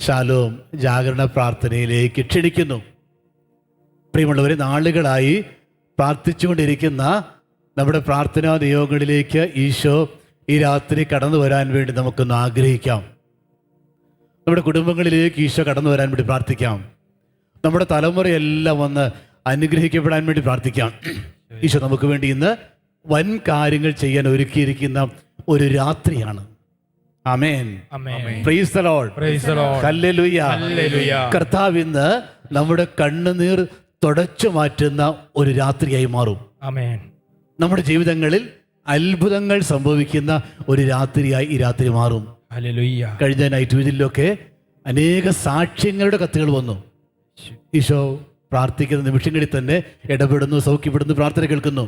Shalom ജാഗരണ പ്രാർത്ഥനയിലേക്ക് ക്ഷണിക്കുന്നു. പ്രിയമുള്ളവരെ, നാളുകളായി പ്രാർത്ഥിച്ചുകൊണ്ടിരിക്കുന്ന നമ്മുടെ പ്രാർത്ഥനാ നിയോഗങ്ങളിലേക്ക് ഈശോ ഈ രാത്രി കടന്നു വരാൻ വേണ്ടി നമുക്കൊന്ന് ആഗ്രഹിക്കാം. നമ്മുടെ കുടുംബങ്ങളിലേക്ക് ഈശോ കടന്നു വരാൻ വേണ്ടി പ്രാർത്ഥിക്കാം. നമ്മുടെ തലമുറയെല്ലാം ഒന്ന് അനുഗ്രഹിക്കപ്പെടാൻ വേണ്ടി പ്രാർത്ഥിക്കാം. ഈശോ നമുക്ക് വേണ്ടി ഇന്ന് വൻ കാര്യങ്ങൾ ചെയ്യാൻ ഒരുക്കിയിരിക്കുന്ന ഒരു രാത്രിയാണ്. ആമേൻ. Praise the Lord. ഹല്ലേലൂയ. കർത്താവ് ഇന്ന് നമ്മുടെ കണ്ണുനീർ തുടച്ചു മാറ്റുന്ന ഒരു രാത്രിയായി മാറും. ആമേൻ. നമ്മുടെ ജീവിതങ്ങളിൽ അത്ഭുതങ്ങൾ സംഭവിക്കുന്ന ഒരു രാത്രിയായി ഈ രാത്രി മാറും. ഹല്ലേലൂയ. കഴിഞ്ഞ നൈറ്റ് വീതിലൊക്കെ അനേക സാക്ഷ്യങ്ങളുടെ കത്തുകൾ വന്നു. ഈശോ പ്രാർത്ഥിക്കുന്ന നിമിഷങ്ങളിൽ തന്നെ ഇടപെടുന്നു, സൗഖ്യപ്പെടുന്നു, പ്രാർത്ഥന കേൾക്കുന്നു.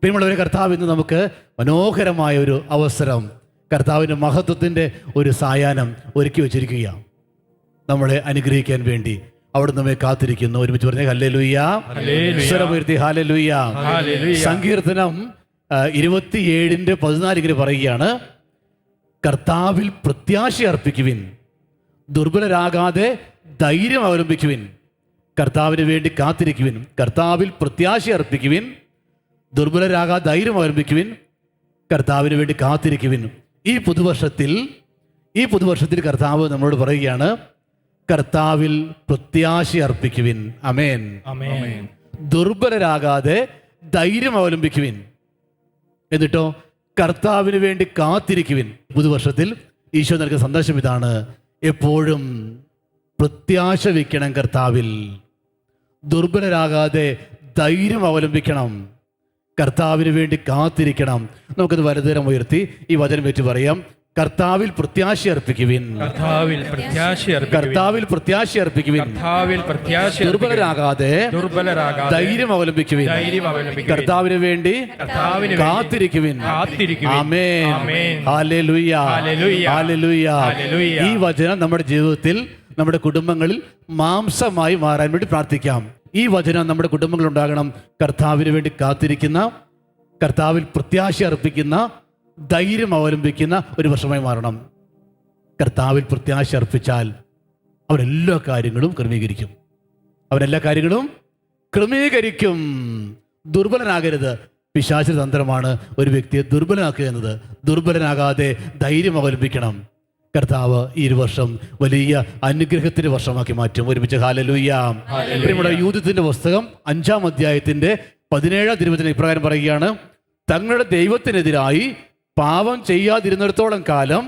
പ്രിയമുള്ളവരെ, കർത്താവ് ഇന്ന് നമുക്ക് മനോഹരമായ ഒരു അവസരം, കർത്താവിൻ്റെ മഹത്വത്തിൻ്റെ ഒരു സായാഹ്നം ഒരുക്കി വച്ചിരിക്കുകയാണ്. നമ്മളെ അനുഗ്രഹിക്കാൻ വേണ്ടി അവിടെ നമ്മെ കാത്തിരിക്കുന്നു. ഒരുമിച്ച് പറഞ്ഞ ഹല്ലേലൂയ. ഈശ്വരമൂർത്തി ഹല്ലേലൂയ. സങ്കീർത്തനം 27:14 പറയുകയാണ്, കർത്താവിൽ പ്രത്യാശ അർപ്പിക്കുവിൻ, ദുർബലരാകാതെ ധൈര്യം അവലംബിക്കുവിൻ, കർത്താവിന് വേണ്ടി കാത്തിരിക്കുവിൻ. കർത്താവിൽ പ്രത്യാശ അർപ്പിക്കുവിൻ, ദുർബലരാകാതെ ധൈര്യം അവലംബിക്കുവിൻ, കർത്താവിന് വേണ്ടി കാത്തിരിക്കുവിൻ. ഈ പുതുവർഷത്തിൽ കർത്താവ് നമ്മളോട് പറയുകയാണ്, കർത്താവിൽ പ്രത്യാശ അർപ്പിക്കുവിൻ. ആമേൻ. ദുർബലരാകാതെ ധൈര്യം അവലംബിക്കുവിൻ, എന്നിട്ടോ കർത്താവിന് വേണ്ടി കാത്തിരിക്കുവിൻ. പുതുവർഷത്തിൽ ഈശോ നൽകുന്ന സന്ദേശം ഇതാണ്: എപ്പോഴും പ്രത്യാശ വയ്ക്കണം, കർത്താവിൽ ദുർബലരാകാതെ ധൈര്യം അവലംബിക്കണം, കർത്താവിന് വേണ്ടി കാത്തിരിക്കണം. നമുക്കത് വലതുകരം ഉയർത്തി ഈ വചനം വെച്ച് പറയാം: കർത്താവിൽ പ്രത്യാശ അർപ്പിക്കുവിൻ, കർത്താവിൽ പ്രത്യാശ അർപ്പിക്കുവിൻ, ദുർബലരാകാതെ ധൈര്യം അവലംബിക്കുവിൻ, കർത്താവിന് വേണ്ടി കാത്തിരിക്കുവിൻ. ആമേൻ. ഹല്ലേലൂയ. ഹല്ലേലൂയ. ഈ വചനം നമ്മുടെ ജീവിതത്തിൽ, നമ്മുടെ കുടുംബങ്ങളിൽ മാംസമായി മാറാൻ വേണ്ടി പ്രാർത്ഥിക്കാം. ഈ വചനം നമ്മുടെ കുടുംബങ്ങളിൽ ഉണ്ടാകണം. കർത്താവിന് വേണ്ടി കാത്തിരിക്കുന്ന, കർത്താവിൽ പ്രത്യാശ അർപ്പിക്കുന്ന, ധൈര്യം അവലംബിക്കുന്ന ഒരു വർഷമായി മാറണം. കർത്താവിൽ പ്രത്യാശ അർപ്പിച്ചാൽ അവരെല്ലാ കാര്യങ്ങളും ക്രമീകരിക്കും. അവരെല്ലാ കാര്യങ്ങളും ക്രമീകരിക്കും. ദുർബലനാകരുത്. പിശാചിന്റെ തന്ത്രമാണ് ഒരു വ്യക്തിയെ ദുർബലനാക്കുക എന്നത്. ദുർബലനാകാതെ ധൈര്യം അവലംബിക്കണം. കർത്താവ് ഈ ഒരു വർഷം വലിയ അനുഗ്രഹത്തിന്റെ വർഷമാക്കി മാറ്റും. ഒരുമിച്ച് ഹല്ലേലൂയ. നമ്മുടെ യൂദത്തിന്റെ പുസ്തകം 5-ാം അധ്യായത്തിന്റെ 17-ാം തിരുവചനം ഇപ്രകാരം പറയുകയാണ്: തങ്ങളുടെ ദൈവത്തിനെതിരായി പാപം ചെയ്യാതിരുന്നിടത്തോളം കാലം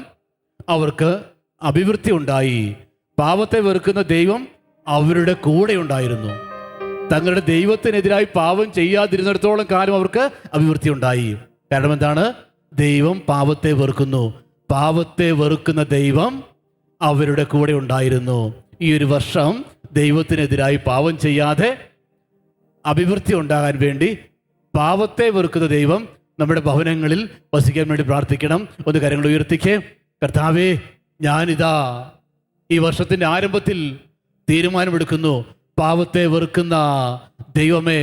അവർക്ക് അഭിവൃദ്ധി ഉണ്ടായി. പാപത്തെ വെറുക്കുന്ന ദൈവം അവരുടെ കൂടെ ഉണ്ടായിരുന്നു. തങ്ങളുടെ ദൈവത്തിനെതിരായി പാപം ചെയ്യാതിരുന്നിടത്തോളം കാലം അവർക്ക് അഭിവൃദ്ധി ഉണ്ടായി. കാരണം എന്താണ്? ദൈവം പാപത്തെ വെറുക്കുന്നു. പാപത്തെ വെറുക്കുന്ന ദൈവം അവരുടെ കൂടെ ഉണ്ടായിരുന്നു. ഈ ഒരു വർഷം ദൈവത്തിനെതിരായി പാപം ചെയ്യാതെ അഭിവൃദ്ധി ഉണ്ടാകാൻ വേണ്ടി പാപത്തെ വെറുക്കുന്ന ദൈവം നമ്മുടെ ഭവനങ്ങളിൽ വസിക്കാൻ വേണ്ടി പ്രാർത്ഥിക്കണം. ഒന്ന് കരങ്ങൾ ഉയർത്തിക്കേ. കർത്താവേ, ഞാനിതാ ഈ വർഷത്തിൻ്റെ ആരംഭത്തിൽ തീരുമാനമെടുക്കുന്നു, പാപത്തെ വെറുക്കുന്ന ദൈവമേ,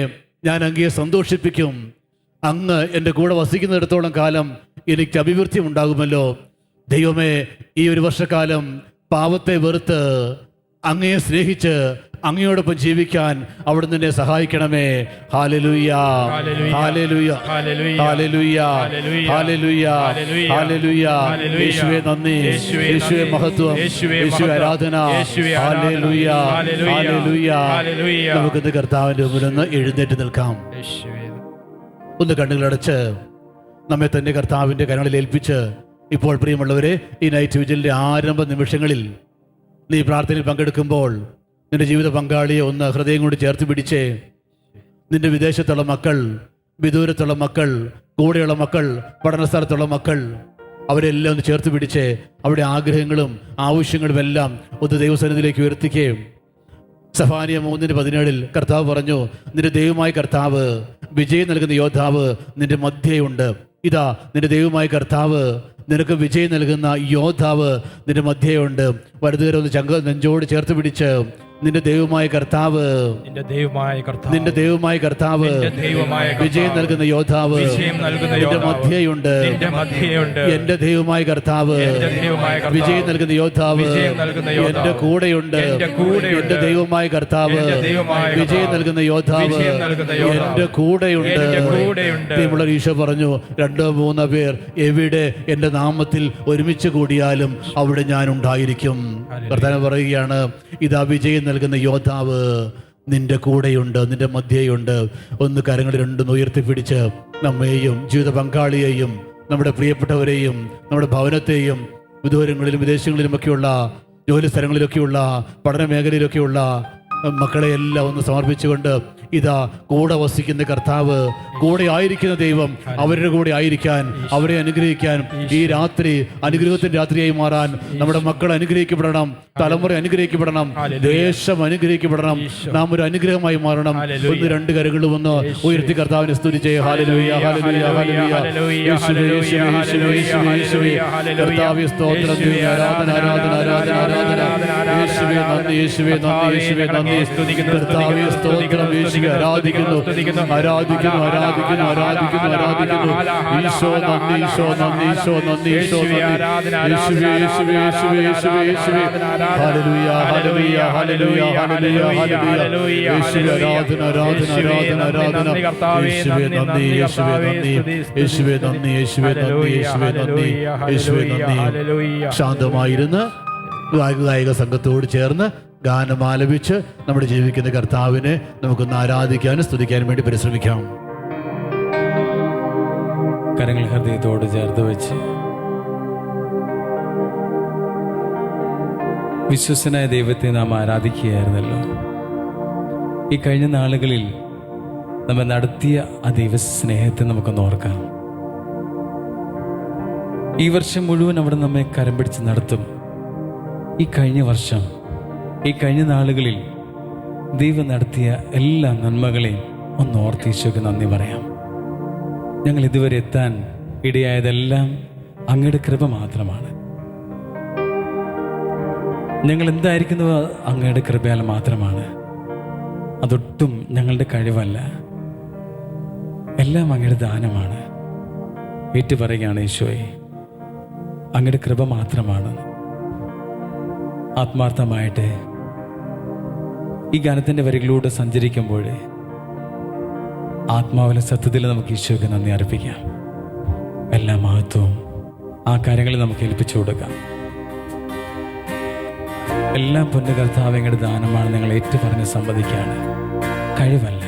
ഞാൻ അങ്ങയെ സന്തോഷിപ്പിക്കും. അങ്ങ് എൻ്റെ കൂടെ വസിക്കുന്നിടത്തോളം കാലം എനിക്ക് അഭിവൃദ്ധി ഉണ്ടാകുമല്ലോ. ദൈവമേ, ഈ ഒരു വർഷക്കാലം പാപത്തെ വെറുത്ത് അങ്ങയെ സ്നേഹിച്ച് അങ്ങയോടൊപ്പം ജീവിക്കാൻ അവിടുന്ന് എന്നെ സഹായിക്കണമേ. ഹല്ലേലൂയ. ഹല്ലേലൂയ. ഹല്ലേലൂയ. ഹല്ലേലൂയ. ഹല്ലേലൂയ. യേശുവേ നന്ദി, യേശുവേ മഹത്വം, യേശുവേ ആരാധന. ഹല്ലേലൂയ. ഹല്ലേലൂയ. നമുക്കിന്ന് കർത്താവിന്റെ മുമ്പിൽ നിന്ന് എഴുന്നേറ്റ് നിൽക്കാം. ഒന്ന് കണ്ണുകളടച്ച് നമ്മെ തന്നെ കർത്താവിന്റെ കരങ്ങളിൽ ഏൽപ്പിച്ച് ഇപ്പോൾ പ്രിയമുള്ളവരെ, ഈ നൈറ്റ് വിജിലിന്റെ ആരംഭ നിമിഷങ്ങളിൽ നീ പ്രാർത്ഥനയിൽ പങ്കെടുക്കുമ്പോൾ നിന്റെ ജീവിത പങ്കാളിയെ ഒന്ന് ഹൃദയം കൊണ്ട് ചേർത്ത് പിടിച്ചേ. നിന്റെ വിദേശത്തുള്ള മക്കൾ, വിദൂരത്തുള്ള മക്കൾ, കൂടെയുള്ള മക്കൾ, പഠന സ്ഥലത്തുള്ള മക്കൾ, അവരെല്ലാം ഒന്ന് ചേർത്ത് പിടിച്ചേ. അവരുടെ ആഗ്രഹങ്ങളും ആവശ്യങ്ങളും എല്ലാം ഒന്ന് ദൈവസന്നിധിയിലേക്ക് ഉയർത്തിക്കേ. സഫാനിയ 3:17 കർത്താവ് പറഞ്ഞു, നിന്റെ ദൈവമായ കർത്താവ്, വിജയം നൽകുന്ന യോദ്ധാവ് നിന്റെ മധ്യയുണ്ട്. ഇതാ നിന്റെ ദൈവമായ കർത്താവ്, നിനക്ക് വിജയം നൽകുന്ന യോദ്ധാവ് നിന്റെ മധ്യയുണ്ട്. വലതുകരം ഒന്ന് നെഞ്ചോട് ചേർത്ത് പിടിച്ച് നിന്റെ ദൈവമായ കർത്താവ് വിജയം നൽകുന്ന യോദ്ധാവ് നിന്റെ മധ്യയുണ്ട്. എന്റെ ദൈവമായ കർത്താവ് വിജയം നൽകുന്ന യോദ്ധാവ് എന്റെ കൂടെയുണ്ട്. എന്റെ ദൈവമായ കർത്താവ് വിജയം നൽകുന്ന യോദ്ധാവ് എന്റെ കൂടെയുണ്ട്. ഈശോ പറഞ്ഞു, 2-3 പേർ എവിടെ എന്റെ നാമത്തിൽ ഒരുമിച്ച് കൂടിയാലും അവിടെ ഞാൻ ഉണ്ടായിരിക്കും. കർത്താവ് പറയുകയാണ്, ഇതാ വിജയം നൽകുന്ന യോദ്ധാവ് നിന്റെ കൂടെയുണ്ട്, നിന്റെ മധ്യയുണ്ട്. ഒന്ന് കരങ്ങൾ രണ്ടും ഉയർത്തിപ്പിടിച്ച് നമ്മെയും ജീവിത പങ്കാളിയെയും നമ്മുടെ പ്രിയപ്പെട്ടവരെയും നമ്മുടെ ഭവനത്തെയും വിദൂരങ്ങളിലും വിദേശങ്ങളിലുമൊക്കെയുള്ള ജോലി സ്ഥലങ്ങളിലൊക്കെയുള്ള പഠന മേഖലയിലൊക്കെയുള്ള മക്കളെയെല്ലാം ഒന്ന് സമർപ്പിച്ചുകൊണ്ട്, ഇതാ കൂടെ വസിക്കുന്ന കർത്താവ്, കൂടെ ആയിരിക്കുന്ന ദൈവം അവരുടെ കൂടെ ആയിരിക്കാൻ, അവരെ അനുഗ്രഹിക്കാൻ, ഈ രാത്രി അനുഗ്രഹത്തിന്റെ രാത്രിയായി മാറാൻ നമ്മുടെ മക്കൾ അനുഗ്രഹിക്കപ്പെടണം, തലമുറ അനുഗ്രഹിക്കപ്പെടണം, ദേശം അനുഗ്രഹിക്കപ്പെടണം, നാം ഒരു അനുഗ്രഹമായി മാറണം. 1-2 കരങ്ങളും ഒന്ന് ഉയർത്തി കർത്താവിനെ സ്തുതിച്ചേ. ഹല്ലേലൂയ, ഹല്ലേലൂയ, ഹല്ലേലൂയ. യേശുവേ, യേശുവേ, യേശുവേ, യേശുവേ, യേശുവേ. കർത്താവേ സ്തോത്രം, ആരാധന, ആരാധന, ആരാധന, ആരാധന. യേശുവേ നന്ദി, യേശുവേ നന്ദി, യേശുവേ നന്ദി. കർത്താവേ സ്തോത്രം, യേശുവേ ആരാധിക്കുന്നു, ആരാധിക്കുന്നു, ആരാധിക്കുന്നു, ആരാധിക്കുന്നു, ആരാധിക്കുന്നു. ഈശോ നന്ദി, ഈശോ നന്ദി, ഈശോ നന്ദി, ഈശോ നന്ദി. യേശുവേ, യേശുവേ, യേശുവേ, യേശുവേ, യേശുവേ. ഹല്ലേലൂയ, ഹല്ലേലൂയ, ഹല്ലേലൂയ, ഹല്ലേലൂയ, ഹല്ലേലൂയ. യേശുവേ ആരാധന, ആരാധന, ആരാധന, ആരാധന. യേശുവേ നന്ദി, യേശുവേ നന്ദി, യേശുവേ നന്ദി, യേശുവേ നന്ദി, യേശുവേ നന്ദി, യേശുവേ നന്ദി. ശാന്തമായിരുന്ന് ഗായക സംഘത്തോട് ചേർന്ന് ഗാനം ആലപിച്ച് നമ്മുടെ ജീവിക്കുന്ന കർത്താവിനെ നമുക്കൊന്ന് ആരാധിക്കാനും സ്തുതിക്കാനും വേണ്ടി പരിശ്രമിക്കാം. കരങ്ങൾ ഹൃദയത്തോട് ചേർത്ത് വെച്ച് വിശ്വസനായ ദൈവത്തെ നാം ആരാധിക്കുകയായിരുന്നല്ലോ. ഈ കഴിഞ്ഞ നാളുകളിൽ നമ്മൾ നടത്തിയ ആ ദൈവ സ്നേഹത്തെ നമുക്കൊന്ന് ഓർക്കാം. ഈ വർഷം മുഴുവൻ അവിടെ നമ്മെ കരം പിടിച്ച് നടത്തും. ഈ കഴിഞ്ഞ വർഷം, ഈ കഴിഞ്ഞ നാളുകളിൽ ദൈവം നടത്തിയ എല്ലാ നന്മകളെയും ഒന്ന് ഓർത്ത് ഈശോയ്ക്ക് നന്ദി പറയാം. ഞങ്ങൾ ഇതുവരെ എത്താൻ ഇടയായതെല്ലാം അങ്ങയുടെ കൃപ മാത്രമാണ്. ഞങ്ങൾ എന്തായിരിക്കുന്നത് അങ്ങയുടെ കൃപയാൽ മാത്രമാണ്. അതൊട്ടും ഞങ്ങളുടെ കഴിവല്ല, എല്ലാം അങ്ങയുടെ ദാനമാണ്. ഏറ്റുപറയുകയാണ് ഈശോയെ, അങ്ങയുടെ കൃപ മാത്രമാണ്. ആത്മാർത്ഥമായിട്ട് ഈ ഗാനത്തിൻ്റെ വരികളിലൂടെ സഞ്ചരിക്കുമ്പോൾ ആത്മാവിലെ സത്യത്തിൽ നമുക്ക് ഈശോയ്ക്ക് നന്ദി അർപ്പിക്കാം. എല്ലാ മഹത്വവും ആ കാര്യങ്ങളിൽ നമുക്ക് ഏൽപ്പിച്ചു കൊടുക്കാം. എല്ലാം പൊന്നു കർത്താവ് അങ്ങയുടെ ദാനമാണ്. ഞങ്ങൾ ഏറ്റുപറഞ്ഞ് സമ്മതിക്കുകയാണ്. കഴിവല്ല,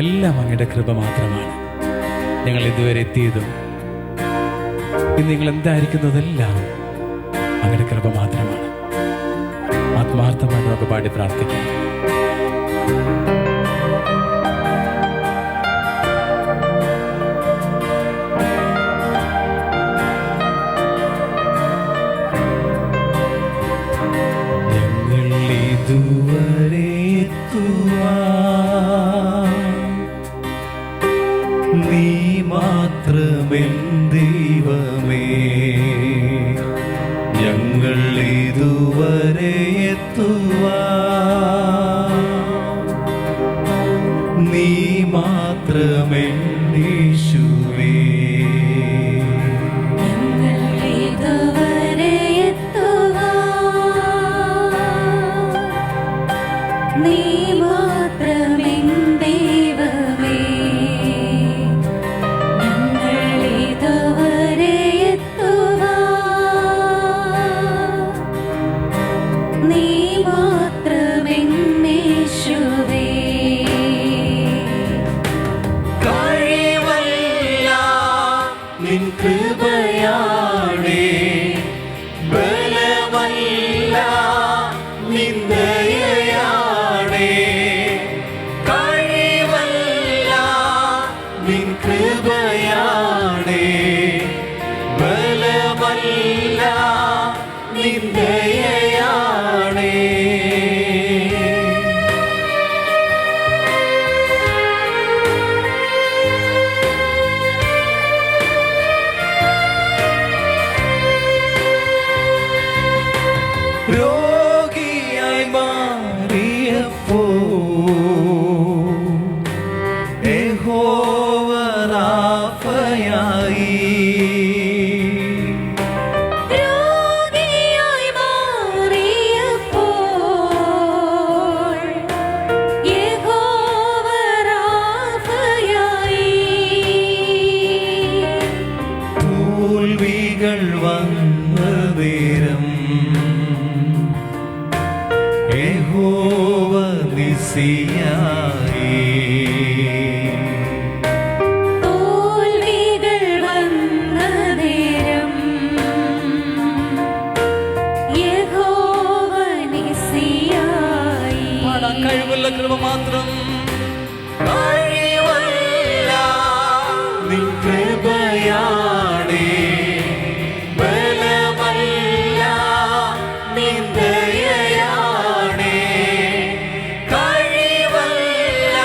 എല്ലാം അങ്ങയുടെ കൃപ മാത്രമാണ്. ഞങ്ങൾ ഇതുവരെ എത്തിയതും ഇന്ന് നിങ്ങൾ എന്തായിരിക്കുന്നതെല്ലാം അങ്ങയുടെ കൃപ മാത്രമാണ്. ആത്മാർത്ഥമായി നമുക്ക് പാടി പ്രാർത്ഥിക്കാം. ഞങ്ങൾ ഇതുവരെ നീ മാത്രമെൻ ദൈവമേ, ഞങ്ങൾ ഇതുവരെ നീ മാത്രമെൻ യേശുവേ. നീ മാത്രമെൻ ദൈവമേ, ഞങ്ങൾ ഇതുവരെ നീ മാത്രമെൻ യേശുവേ. കഴിവല്ല നിൻ കൃപയാണേ, ബലമല്ല നിൻ ദയയാണേ. കഴിവല്ല നിൻ കൃപയാണേ, ബലമല്ല നിൻ ദയയാണേ. രോഗിയായി മാറി മെസ്സിയായി. തോൽവികൾ വന്ന നേരം യഹോവ നിസ്സിയായി. കഴിവുള്ള കൃപ മാത്രം കഴിവല്ല നിൻ കൃപയാണേ, ബലമല്ല നിൻ ദയയാണേ. കഴിവല്ല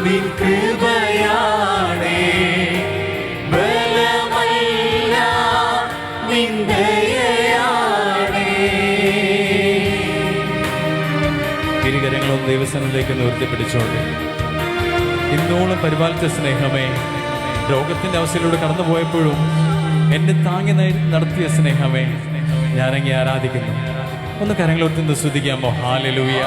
നിൻ കൃപയാണേ, ബലമല്ല നിൻ ദയയാണേ. ഇരുകരങ്ങളും ദൈവസനിലേക്ക് നിവർത്തിപ്പിടിച്ചോണ്ട് ഇന്നോളം പരിപാലിച്ച സ്നേഹമേ, രോഗത്തിന്റെ അവസ്ഥയിലൂടെ കടന്നുപോയപ്പോഴും എന്നെ താങ്ങി നടത്തിയ സ്നേഹമേ, ഞാനങ്ങേ ആരാധിക്കുന്നു. ഒന്ന് കരങ്ങളോർത്ത് സ്തുതിക്കാമോ? ഹല്ലേലൂയ.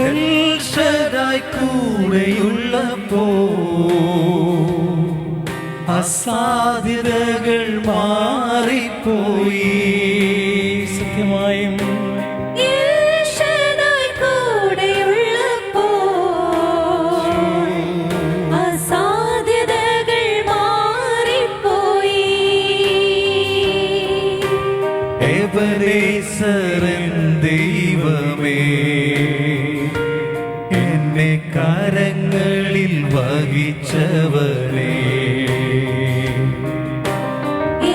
എൽശദായ് കൂടെയുള്ളപ്പോ അസാധ്യതകൾ മാറിപ്പോയി. സത്യമായും യേശുദായ് കൂടെയുള്ളപ്പോൾ അസാധ്യതകൾ മാറിപ്പോയി. എബനേസരൻ ദൈവമേ, എന്നെ കരങ്ങളിൽ വഹിച്ചവനേ.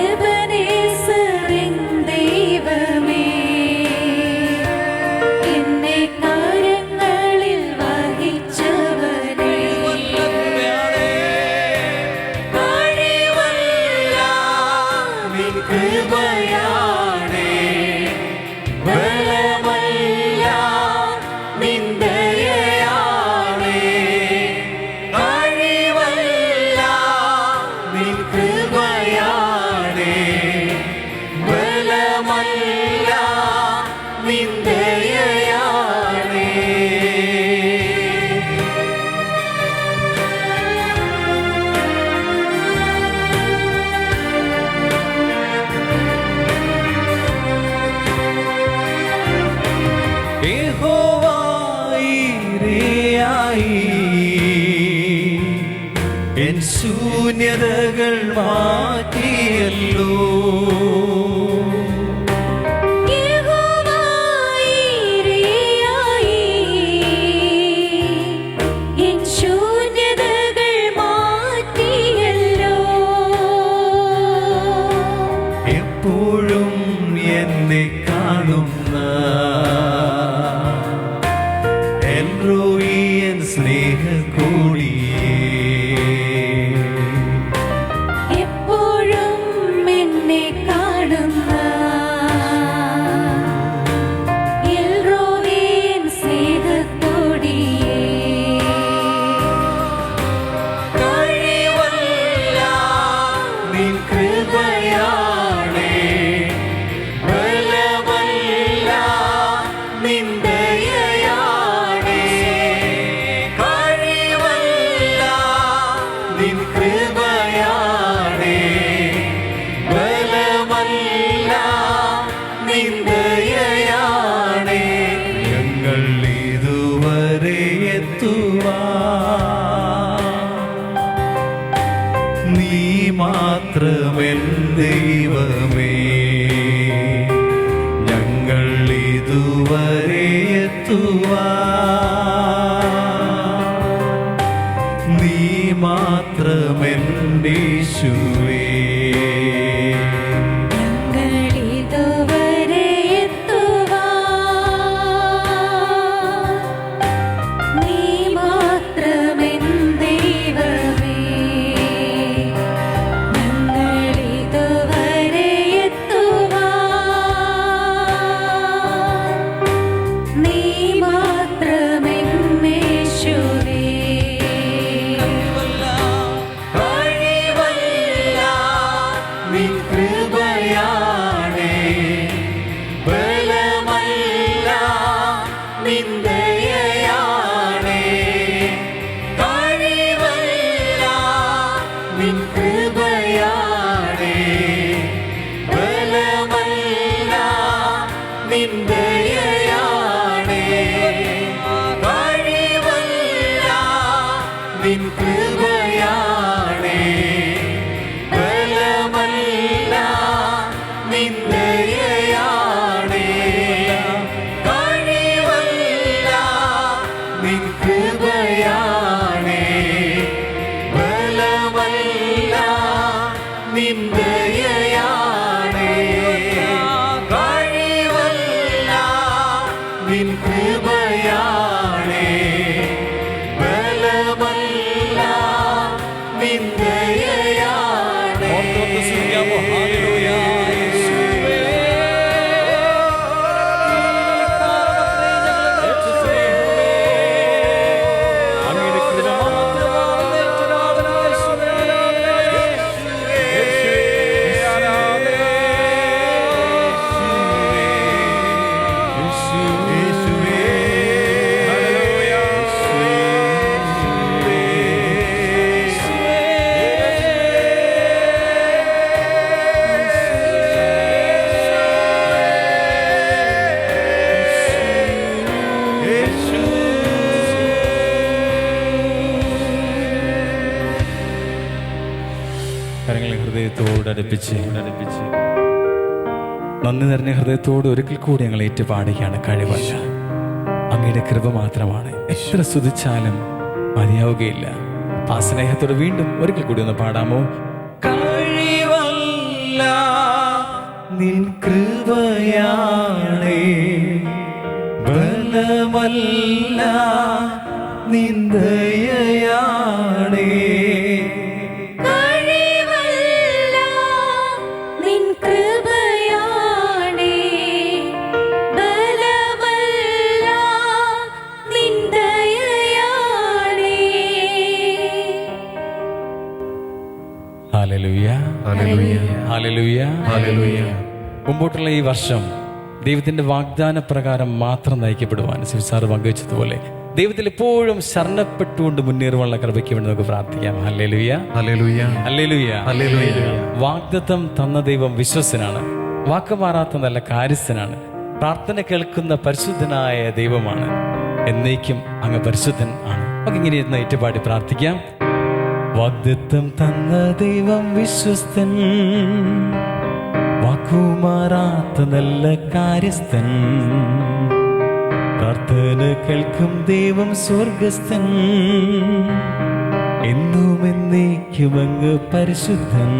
എബനേസറിൻ ദൈവമേ, എന്നെ കരങ്ങളിൽ വഹിച്ചവനേ. കഴിവല്ല നിൻ കൃപയാണേ, ബലമല്ല നിൻ ദയയാണേ. കഴിവല്ല നിൻ കൃപയാണേ, ബലമല്ല നിൻ ദയയാണേ. യഹോവയിരയായി എൻ ശൂന്യതകൾ മാറ്റിയല്ലോ. യഹോവയിരയായി എൻ ശൂന്യതകൾ മാറ്റിയല്ലോ. എപ്പോഴും എന്നെ കാണുന്ന എൽറോയിയൻ സ്നേഹക്കോടിയേ, എപ്പോഴും എന്നെ കാണുന്ന എൽറോയിൻ സ്നേഹത്തോടിയേ. കഴിവല്ല നിൻ കൃപയാണേ, ബലമല്ല നിൻ ദയയാണേ. കഴിവല്ല നിൻ കൃപയാണേ, ബലമല്ല നിൻ ദയയാണേ. ഞങ്ങൾ ഇതുവരെ എത്തുവാൻ നീ മാത്രമെൻ ദൈവമേ. ഞങ്ങൾ ഇതുവരെ എത്തുവാൻ നീ മാത്രമെൻ യേശുവേ. ഞങ്ങളിതുവരെ എത്തുവാൻ നീ മാത്രമെൻ ദൈവമേ. ഞങ്ങളിതുവരെ എത്തുവാൻ നിൻ കൃപയാണേ, ബലമല്ല നിൻ ദയയാണേ, കഴിവല്ല നിൻ കൃപയാണേ, ബലമല്ല നിൻ ദയയാണേ. കരങ്ങളെ ഹൃദയത്തോടടുപ്പിച്ച് നന്ദി നിറഞ്ഞ ഹൃദയത്തോട് ഒരിക്കൽ കൂടി ഞങ്ങൾ ഏറ്റുപാടുകയാണ്. കഴിവല്ല, അങ്ങയുടെ കൃപ മാത്രമാണ്. എത്ര സ്തുതിച്ചാലും മതിയാവുകയില്ല. ആ സ്നേഹത്തോട് വീണ്ടും ഒരിക്കൽ കൂടി ഒന്ന് പാടാമോ? കഴിവല്ല നിൻ കൃപയാണേ, ബലമല്ല നിൻ ദയയാണേ, കഴിവല്ല നിൻ കൃപയാണേ, ബലമല്ല നിൻ ദയയാണേ. ഹല്ലേലൂയ, ഹല്ലേലൂയ, ഹല്ലേലൂയ, ഹല്ലേലൂയ. മുമ്പോട്ടുള്ള ഈ വർഷം ദൈവത്തിന്റെ വാഗ്ദാന പ്രകാരം മാത്രം നയിക്കപ്പെടുവാൻ സിംസാർ പങ്കുവച്ചതുപോലെ ദൈവത്തിൽ എപ്പോഴും ശരണപ്പെട്ടുകൊണ്ട് മുന്നേറുവാനുള്ള കൃപയ്ക്ക് വേണ്ടി നമുക്ക് പ്രാർത്ഥിക്കാം. ഹല്ലേലൂയ, ഹല്ലേലൂയ, ഹല്ലേലൂയ, ഹല്ലേലൂയ. വാഗ്ദത്തം തന്ന ദൈവം വിശ്വസ്തനാണ്, വാക്ക് മാറാത്ത നല്ല കാര്യസ്ഥനാണ്, പ്രാർത്ഥന കേൾക്കുന്ന പരിശുദ്ധനായ ദൈവമാണ്, എന്നേക്കും അങ്ങ് പരിശുദ്ധൻ ആണ്. നമുക്ക് ഇങ്ങനെ ഇരുന്ന് ഏറ്റുപാടി പ്രാർത്ഥിക്കാം. വാഗ്ദത്തം തന്ന ദൈവം വിശ്വസ്തൻ, വാക്കുമാറാത്ത നല്ല കാര്യസ്ഥൻ, പ്രാർത്ഥന കേൾക്കും ദൈവം സ്വർഗസ്ഥൻ, എന്നും എന്നേക്കും അങ്ങ് പരിശുദ്ധൻ.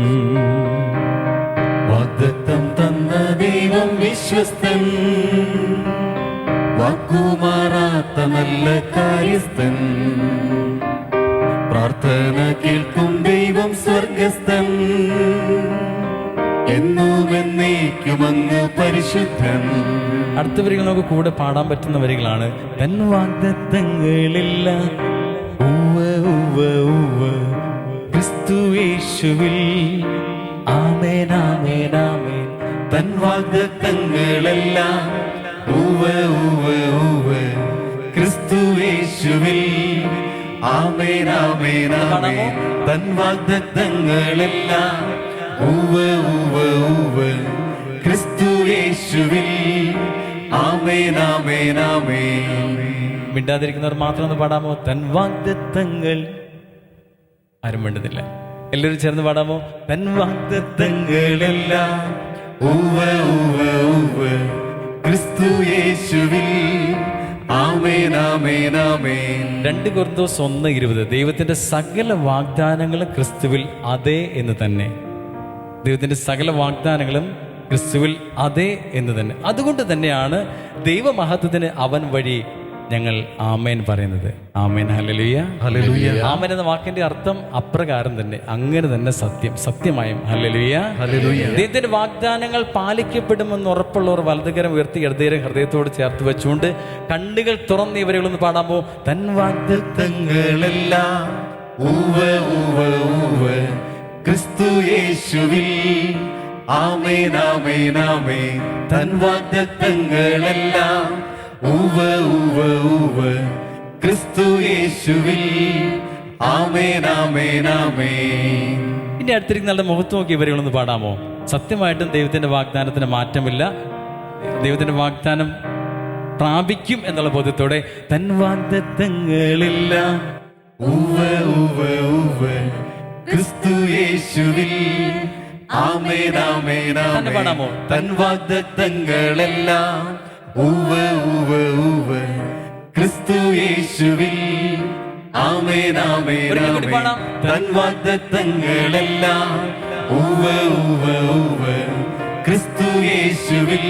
വാഗ്ദത്തം തന്ന ദൈവം വിശ്വസ്തൻ, വാക്കുമാറാത്ത നല്ല കാര്യസ്ഥൻ, പ്രാർത്ഥന കേൾക്കും ദൈവം സ്വർഗസ്ഥൻ, എന്നും എന്നേക്കും അങ്ങ് പരിശുദ്ധൻ. അടുത്ത വരികൾ നമുക്ക് കൂടെ പാടാൻ പറ്റുന്ന വരികളാണ്. തൻ വാഗ്ദത്തങ്ങളെല്ലാം ഉവ്വ് ഉവ്വ് ഉവ്വ് ക്രിസ്തു യേശുവിൽ, ആമേൻ ആമേൻ ആമേൻ. തൻ വാഗ്ദത്തങ്ങളെല്ലാം ഉവ്വ് ഉവ്വ് ഉവ്വ് ക്രിസ്തു യേശുവിൽ, ആമേൻ ആമേൻ ആമേൻ. തൻ വാഗ്ദത്തങ്ങളെല്ലാം ഉവ്വ് ഉവ്വ് ഉവ്വ് ക്രിസ്തു യേശുവിൽ, ആമേൻ ആമേൻ ആമേൻ. മിണ്ടാതിരിക്കുന്നവർ മാത്രം ഒന്ന് പാടാമോ? തൻ വാഗ്ദത്തങ്ങൾ. ആരും വേണ്ടതില്ല, എല്ലാവരും ചേർന്ന് പാടാമോ? തൻ വാഗ്ദത്തങ്ങളെല്ലാം ഉവ്വ് ഉവ്വ് ഉവ്വ് ക്രിസ്തു യേശുവിൽ, ആമേൻ ആമേൻ ആമേൻ. 2 കൊരിന്തോസ് 1:20 ദൈവത്തിന്റെ സകല വാഗ്ദാനങ്ങളും ക്രിസ്തുവിൽ അതെ എന്ന് തന്നെ. ദൈവത്തിന്റെ സകല വാഗ്ദാനങ്ങളും ക്രിസ്തുവിൽ അതെ എന്ന് തന്നെ. അതുകൊണ്ട് തന്നെയാണ് ദൈവമഹത്വത്തിന് അവൻ വഴി ഞങ്ങൾ ആമേൻ പറയുന്നത്. ആമേൻ, ഹല്ലേലൂയ, ഹല്ലേലൂയ. ആമേൻ എന്ന വാക്കിന്റെ അർത്ഥം അപ്രകാരം തന്നെ, അങ്ങനെ തന്നെ സത്യം, സത്യമായും. Hallelujah, hallelujah. ദൈവത്തിന്റെ വാഗ്ദാനങ്ങൾ പാലിക്കപ്പെടുമെന്ന് ഉറപ്പുള്ളവർ വലതുകരം ഉയർത്തി ഇടതുകരം ഹൃദയത്തോട് ചേർത്ത് വെച്ചുകൊണ്ട് കണ്ണുകൾ തുറന്ന് ഇവരെകളൊന്ന് പാടാമോ? തൻ വാഗ്ദത്തങ്ങളെല്ലാം ഉവ്വ് ഉവ്വ് ഉവ്വ് ക്രിസ്തു യേശുവിൽ, ആമേൻ ആമേൻ ആമേൻ. തൻ വാഗ്ദത്തങ്ങളെല്ലാം ഉവ്വ് ഉവ്വ് ഉവ്വ് ക്രിസ്തു യേശുവിൽ, ആമേൻ ആമേൻ ആമേൻ. ഇനി അടുത്തിരിക്കുന്ന ആളുടെ മുഖത്ത് നോക്കി ഇവരെകളൊന്ന് പാടാമോ? സത്യമായിട്ടും ദൈവത്തിന്റെ വാഗ്ദാനത്തിന് മാറ്റമില്ല. ദൈവത്തിന്റെ വാഗ്ദാനം പ്രാപിക്കും എന്നുള്ള ബോധ്യത്തോടെ തൻ വാഗ്ദത്തങ്ങളെല്ലാം ഉവ്വ് ഉവ്വ് ഉവ്വ് ക്രിസ്തു യേശുവിൽ, ആമേൻ ആമേൻ തന്നെ പാടാമോ? ആമേൻ. തൻ വാഗ്ദത്തങ്ങളെല്ലാം ഉവ്വ് ഉവ്വ് ഉവ്വ് ക്രിസ്തു യേശുവിൽ ആമേൻ ആമേൻ ആമേൻ തൻ വാഗ്ദത്തങ്ങളെല്ലാം ഉവ്വ് ഉവ്വ് ഉവ്വ് ക്രിസ്തു യേശുവിൽ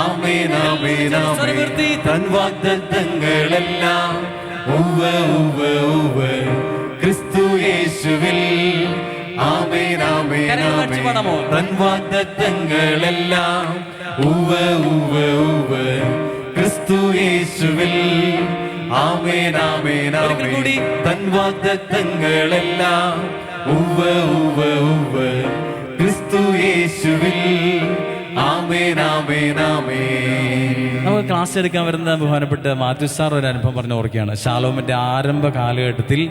ആമേൻ ആമേൻ ആമേൻ തൻ വാഗ്ദത്തങ്ങളെല്ലാം ഉവ്വ് ഉവ്വ് ഉവ്വ് ക്രിസ്തു യേശുവിൽ ആമേൻ ആമേൻ ആമേൻ തൻ വാഗ്ദത്തങ്ങളെല്ലാം ഉവ്വ് ഉവ്വ് ഉവ്വ് ക്രിസ്തു യേശുവിൽ ആമേൻ ആമേൻ ആമേൻ തൻ വാഗ്ദത്തങ്ങളെല്ലാം ഉവ്വ് ഉവ്വ് ഉവ്വ് ക്രിസ്തു യേശുവിൽ ആമേൻ ആമേൻ ആമേൻ. നമുക്ക് ക്ലാസ് എടുക്കാൻ വരുന്ന ബഹുമാനപ്പെട്ട മാത്യു സാർ ഒരു അനുഭവം പറഞ്ഞു ഓർക്കുകയാണ്. ശാലോമിന്റെ ആരംഭ കാലഘട്ടത്തിൽ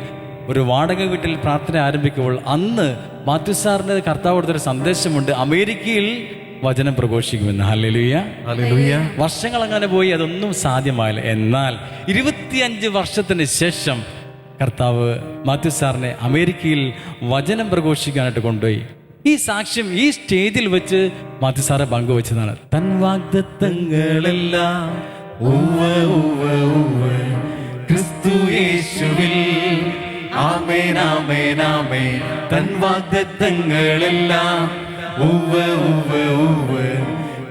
ഒരു വാടക വീട്ടിൽ പ്രാർത്ഥന ആരംഭിക്കുമ്പോൾ അന്ന് മാത്യു സാറിന് കർത്താവ് കൊടുത്തൊരു സന്ദേശമുണ്ട്, അമേരിക്കയിൽ വചനം പ്രഘോഷിക്കുമെന്ന്. Hallelujah hallelujah. വർഷങ്ങൾ അങ്ങനെ പോയി, അതൊന്നും സാധ്യമായില്ല. എന്നാൽ 25 വർഷത്തിന് ശേഷം കർത്താവ് മാത്യു സാറിനെ അമേരിക്കയിൽ വചനം പ്രഘോഷിക്കാനായിട്ട് കൊണ്ടുപോയി. ഈ സാക്ഷ്യം ഈ സ്റ്റേജിൽ വെച്ച് മാത്യു സാറെ പങ്കുവെച്ചതാണ്. തൻ വാഗ്ദത്തങ്ങളെല്ലാം ഉവ്വ് ഉവ്വ് ഉവ്വ് ക്രിസ്തു യേശുവിൽ ആമേൻ ആമേൻ ആമേൻ തൻ വാഗ്ദത്തങ്ങളെല്ലാം ഉവ്വ് ഉവ്വ് ഉവ്വ്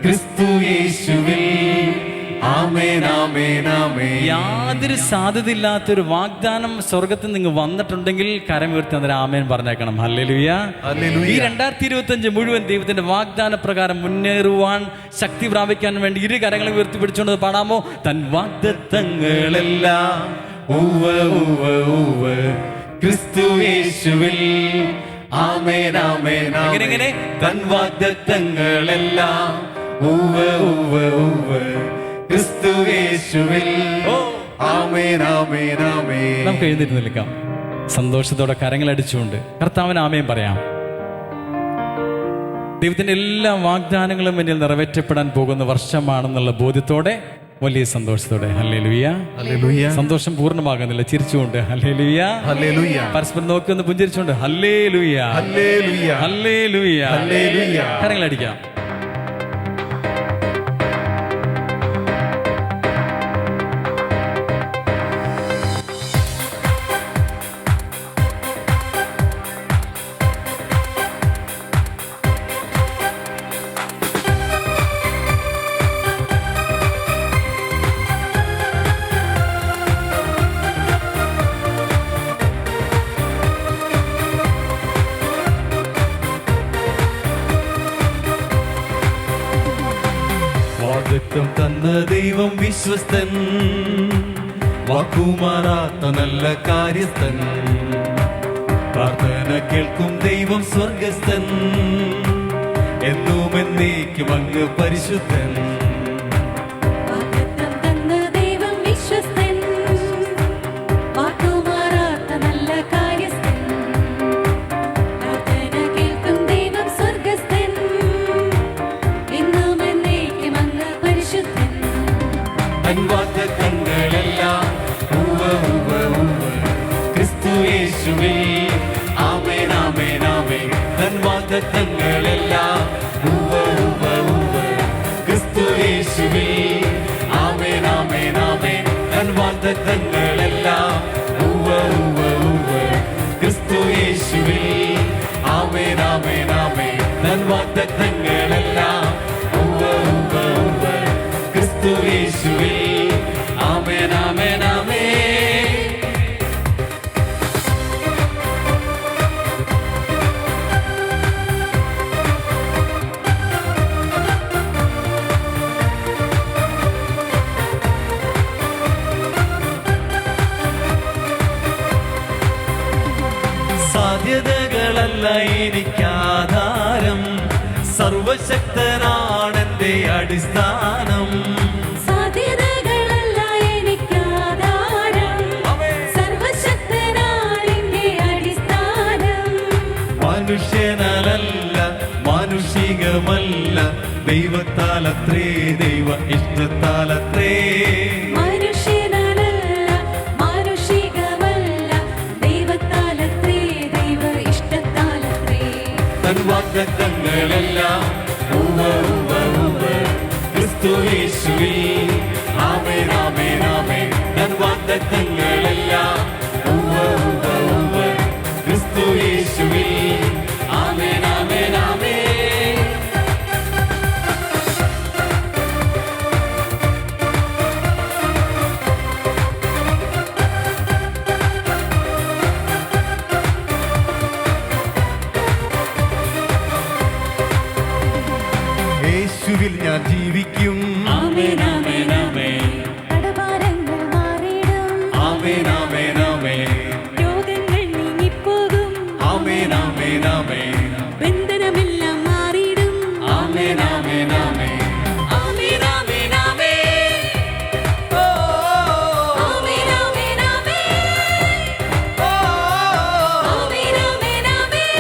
ക്രിസ്തു യേശുവിൽ ആമേൻ ആമേൻ ആമേൻ. യാതൊരു സാധ്യതയില്ലാത്തൊരു വാഗ്ദാനം സ്വർഗത്തിൽ നിങ്ങൾ വന്നിട്ടുണ്ടെങ്കിൽ കരമുയർത്തി അന്നേരം ആമേൻ പറഞ്ഞേക്കണം. ഹല്ലേലൂയ ഹല്ലേലൂയ. ഈ 2025 മുഴുവൻ ദൈവത്തിന്റെ വാഗ്ദാന പ്രകാരം മുന്നേറുവാൻ ശക്തി പ്രാപിക്കാൻ വേണ്ടി ഇരു കരങ്ങളെ ഉയർത്തി പിടിച്ചുകൊണ്ട് പാടാമോ? തൻ വാഗ്ദത്തങ്ങളെല്ലാം ഉവ്വ് ഉവ്വ് ഉവ്വ് ക്രിസ്തു യേശുവിൽ ആമേൻ ആമേൻ എങ്ങനെ? തൻ വാഗ്ദത്തങ്ങളെല്ലാം ഉവ്വ് ഉവ്വ് ഉവ്വ് ക്രിസ്തു യേശുവിൽ ആമേൻ ആമേൻ ആമേൻ. നമുക്ക് എഴുന്നേറ്റ് നിൽക്കാം, സന്തോഷത്തോടെ കരങ്ങളടിച്ചുകൊണ്ട് കർത്താവിന് ആമേൻ പറയാം. ദൈവത്തിന്റെ എല്ലാ വാഗ്ദാനങ്ങളും എന്നിൽ നിറവേറ്റപ്പെടാൻ പോകുന്ന വർഷമാണെന്നുള്ള ബോധ്യത്തോടെ, വലിയ സന്തോഷത്തോടെ ഹല്ലേലൂയ. ഹല്ലേലൂയ. സന്തോഷം പൂർണ്ണമാകുന്നില്ല, ചിരിച്ചുകൊണ്ട് ഹല്ലേലൂയ. ഹല്ലേലൂയ. പരസ്പരം നോക്കി ഒന്ന് പുഞ്ചിരിച്ചുകൊണ്ട് ഹല്ലേലൂയ ഹല്ലേലൂയ. ഹല്ലേലൂയ. ഹല്ലേലൂയ. കരങ്ങളടിക്കാം. വാഗ്ദത്തം തന്ന ദൈവം വിശ്വസ്തൻ, വാക്കുമാറാത്ത നല്ല കാര്യസ്ഥൻ, പ്രാർത്ഥന കേൾക്കും ദൈവം സ്വർഗസ്ഥൻ, എന്നും എന്നേക്കും അങ്ങ് പരിശുദ്ധൻ. വാഗ്ദത്തം തന്ന ദൈവം വിശ്വസ്തൻ, വാക്കുമാറാത്ത നല്ല കാര്യസ്ഥൻ, പ്രാർത്ഥന കേൾക്കും ദൈവം സ്വർഗസ്ഥൻ, എന്നും എന്നേക്കും അങ്ങ് പരിശുദ്ധൻ. തൻ വാഗ്ദത്തങ്ങളെല്ലാം ഉവ്വ് ഉവ്വ് ഉവ്വ് ക്രിസ്തു യേശുവിൽ ആമേൻ ആമേൻ ആമേൻ. തൻ വാഗ്ദത്തങ്ങളെല്ലാം ഉവ്വ് ഉവ്വ് ഉവ്വ് ക്രിസ്തു യേശുവിൽ ആമേൻ ആമേൻ ആമേൻ. തൻ വാഗ്ദത്തങ്ങളെല്ലാം ഉവ്വ് ഉവ്വ് ഉവ്വ് ക്രിസ്തു യേശുവിൽ ആമേൻ ആമേൻ ആമേൻ. തൻ വാഗ്ദത്തങ്ങളെല്ലാം ഉവ്വ് ഉവ്വ് ഉവ്വ് ക്രിസ്തു യേശുവിൽ ആമേൻ ആമേൻ ആമേൻ. സാധ്യതകളല്ല എനിക്കാധാരം, സർവശക്തനാണെന്റെ അടിസ്ഥാനം. സാധ്യതകളല്ല എനിക്കാധാരം, സർവശക്തനാണെന്റെ അടിസ്ഥാനം. മനുഷ്യനല്ല മാനുഷികമല്ല, ദൈവത്താലത്രേ ദൈവ ഇഷ്ടത്താലത്രേ. മനുഷ്യനല്ല മാനുഷികമല്ല, ദൈവത്താലത്രേ ദൈവ ഇഷ്ടത്താലത്രേ. തൻ വാഗ്ദത്തങ്ങളെല്ലാം ഉവ്വ് ഉവ്വ് ഉവ്വ് ക്രിസ്തു യേശുവിൽ ആമേൻ ആമേൻ ആമേൻ. വാഗ്ദത്തങ്ങളെല്ലാം ഉവ്വ് ഉവ്വ് ഉവ്വ് ക്രിസ്തു യേശുവിൽ. ആമേൻ ആമേൻ ആമേൻ. യേശുവിൽ ഞാൻ ജീവിക്കും. ആമേൻ ആമേൻ ആമേൻ. കടഭാരങ്ങൾ മാറിയിടും. ആമേൻ ആമേൻ ആമേൻ. രോഗങ്ങൾ നീങ്ങിപ്പോകും. ആമേൻ ആമേൻ ആമേൻ. ബന്ധനമെല്ലാം മാറിയിടും. ആമേൻ ആമേൻ ആമേൻ. ആമേൻ ആമേൻ ആമേൻ. ഓ ആമേൻ ആമേൻ ആമേൻ. ആമേൻ ആമേൻ ആമേൻ.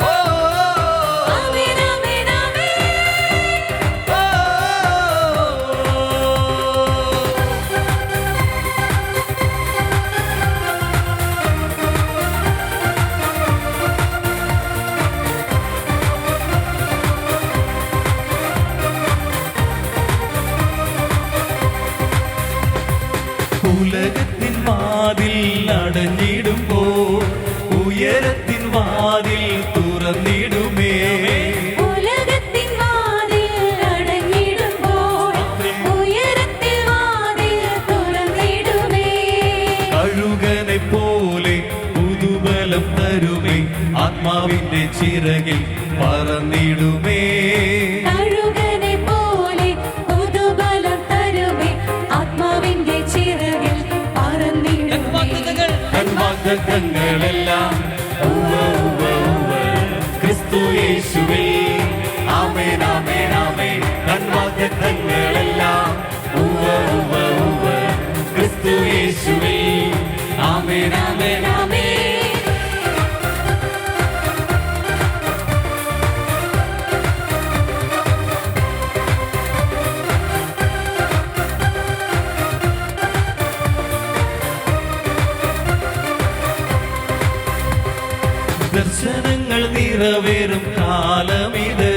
ഓ ആമേൻ ആമേൻ ആമേൻ. ഉലകത്തിൻ വാതിൽ അടഞ്ഞിടുമ്പോൾ ഉയരത്തിൻ വാതിൽ തുറന്നിടുമേ. ഉലകത്തിൻ വാതിൽ അടഞ്ഞിടുമ്പോൾ ഉയരത്തിൽ വാതിൽ തുറന്നിടുമേ. കഴുകനെ പോലെ പുതുബലം തരുമേ. ആത്മാവിന്റെ ചിറകിൽ പറന്നിടുമേ. കഴുകനെ പോലെ പുതുബലം തരുമേ. ആത്മാവിന്റെ ചിറകിൽ പറന്നിടുമേ. വാഗ്ദത്തങ്ങളെല്ലാം ഉവ്വ് ഉവ്വ് ഉവ്വ് ക്രിസ്തു യേശുവിൽ. ആമേൻ ആമേൻ ആമേൻ. വാഗ്ദത്തങ്ങളെല്ലാം ഉവ്വ് ഉവ്വ് ഉവ്വ് ക്രിസ്തു യേശുവിൽ. ആമേൻ ആമേൻ ആമേൻ. ദർശനങ്ങൾ നിറവേറും കാലമിത്.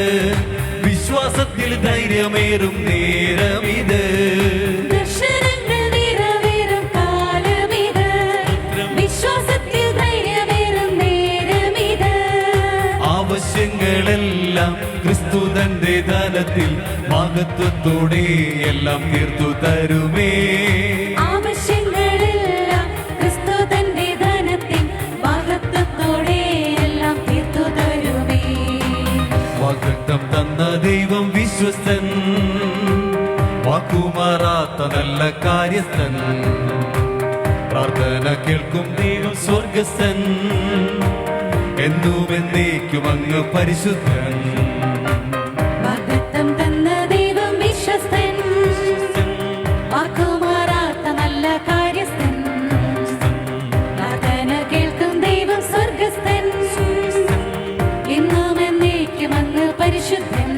വിശ്വാസത്തിൽ ധൈര്യമേറും നേരമിത്. ദർശനങ്ങൾ നിറവേറും കാലമിത്. വിശ്വാസത്തിൽ ധൈര്യമേറും നേരമിത്. ആവശ്യങ്ങളെല്ലാം ക്രിസ്തു തന്റെ ധനത്തിൽ മഹത്വത്തോടെ എല്ലാം തീർത്തു തരുമേ. ആവശ്യങ്ങളെല്ലാം ക്രിസ്തു തന്റെ ധനത്തിൽ മഹത്വത്തോടെ എല്ലാം തീർത്തു തരുമേ. വാഗ്ദത്തം തന്ന ദൈവം വിശ്വസ്തൻ. വാക്കുമാറാത്ത നല്ല കാര്യസ്ഥൻ. പ്രാർത്ഥന കേൾക്കും ദൈവം സ്വർഗസ്ഥൻ. എന്നും എന്നേക്കും അങ്ങ് പരിശുദ്ധൻ. വാഗ്ദത്തം തന്ന ദൈവം വിശ്വസ്തൻ. വാക്കുമാറാത്ത നല്ല കാര്യസ്ഥൻ. പ്രാർത്ഥന കേൾക്കും ദൈവം സ്വർഗസ്ഥൻ. എന്നും എന്നേക്കും അങ്ങ് പരിശുദ്ധൻ.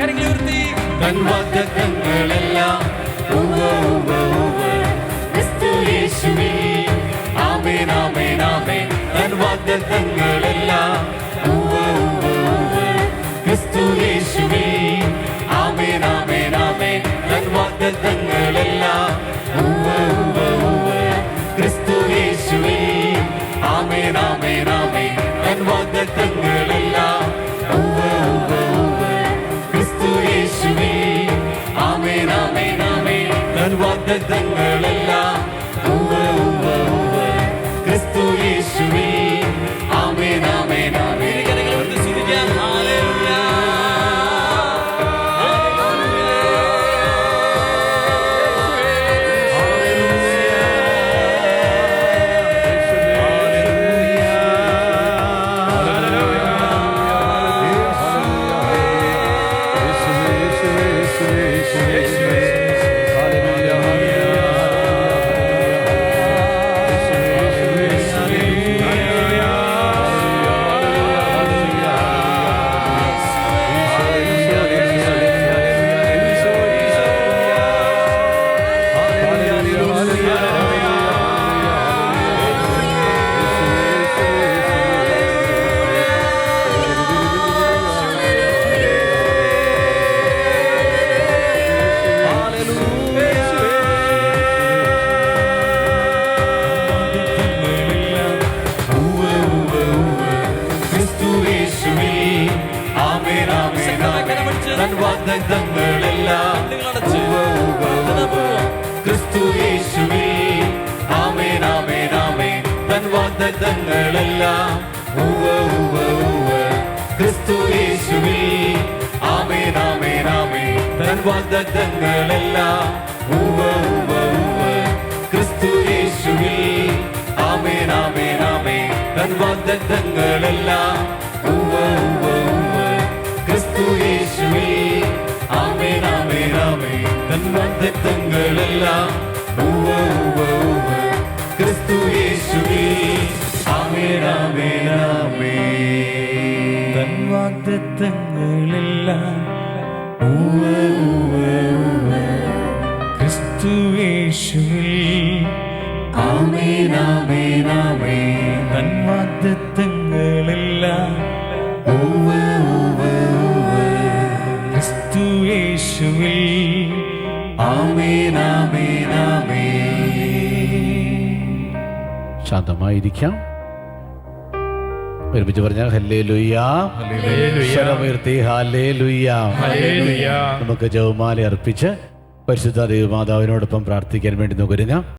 തൻ വാഗ്ദത്തങ്ങളെല്ലാം ഉവ്വ് ഉവ്വ് ഉവ്വ് ക്രിസ്തു യേശുവിൽ. ആമേൻ ആമേൻ ആമേൻ. തൻ വാഗ്ദത്തങ്ങളെല്ലാം ഉവ്വ് ഉവ്വ് ഉവ്വ് ക്രിസ്തു യേശുവിൽ. ആമേൻ ആമേൻ ആമേൻ. തൻ വാഗ്ദത്തങ്ങളെല്ലാം ഉവ്വ് ഉവ്വ് ഉവ്വ് ക്രിസ്തു യേശുവിൽ. ആമേൻ ആമേൻ ആമേൻ. തൻ വാഗ്ദത്തങ്ങളെല്ലാം ഉവ്വ് ഉവ്വ് ഉവ്വ് ക്രിസ്തു യേശുവിൽ. ആമേൻ ആമേൻ ആമേൻ. തൻ വാഗ്ദത്തങ്ങളെല്ലാം ഉവ്വ് ഉവ്വ് ഉവ്വ് ക്രിസ്തു യേശുവിൽ. ആമേൻ ആമേൻ ആമേൻ. യേശുവേ, യേശുവേ, യേശുവേ, യേശുവേ. Hallelujah, hallelujah. വാഗ്ദത്തങ്ങളെല്ലാം ഉവ്വ് ഉവ്വ് ഉവ്വ് ക്രിസ്തു യേശുവിൽ ആമേൻ ആമേൻ ആമേൻ തൻ വാഗ്ദത്തങ്ങളെല്ലാം ഉവ്വ് ഉവ്വ് ഉവ്വ് ക്രിസ്തു യേശുവിൽ ആമേൻ ആമേൻ ആമേൻ തൻ വാഗ്ദത്തങ്ങളെല്ലാം ഉവ്വ് ഉവ്വ് ഉവ്വ് ക്രിസ്തു യേശുവിൽ ആമേൻ ആമേൻ ആമേൻ തൻ വാഗ്ദത്തങ്ങളെല്ലാം ഉവ്വ് ഉവ്വ് ഉവ്വ് ക്രിസ്തു യേശുവിൽ ആമേൻ ആമേൻ ആമേൻ തൻ വാഗ്ദത്തങ്ങളെല്ലാം ഉവ്വ് ഉവ്വ് ഉവ്വ് ക്രിസ്തു യേശുവിൽ ആമേൻ ആമേൻ ആമേൻ തൻ വാഗ്ദത്തങ്ങളെല്ലാം ഉവ്വ് ഉവ്വ് ഉവ്വ് ക്രിസ്തു യേശുവിൽ ആമേൻ ആമേൻ ആമേൻ തൻ വാഗ്ദത്തങ്ങളെല്ലാം ഉവ്വ് ഉവ്വ് ഉവ്വ് ക്രിസ്തു യേശുവിൽ ആമേൻ ആമേൻ ആമേൻ. ശാന്തമായിരിക്കാം. ഒരുമിച്ച് പറഞ്ഞാൽ ഹല്ലേലൂയ, സ്വരമുയർത്തി ഹല്ലേലൂയ. നമുക്ക് ജപമാല അർപ്പിച്ച് പരിശുദ്ധ ദൈവമാതാവിനോടൊപ്പം പ്രാർത്ഥിക്കാൻ വേണ്ടി നമുക്ക് ഒരുങ്ങാം.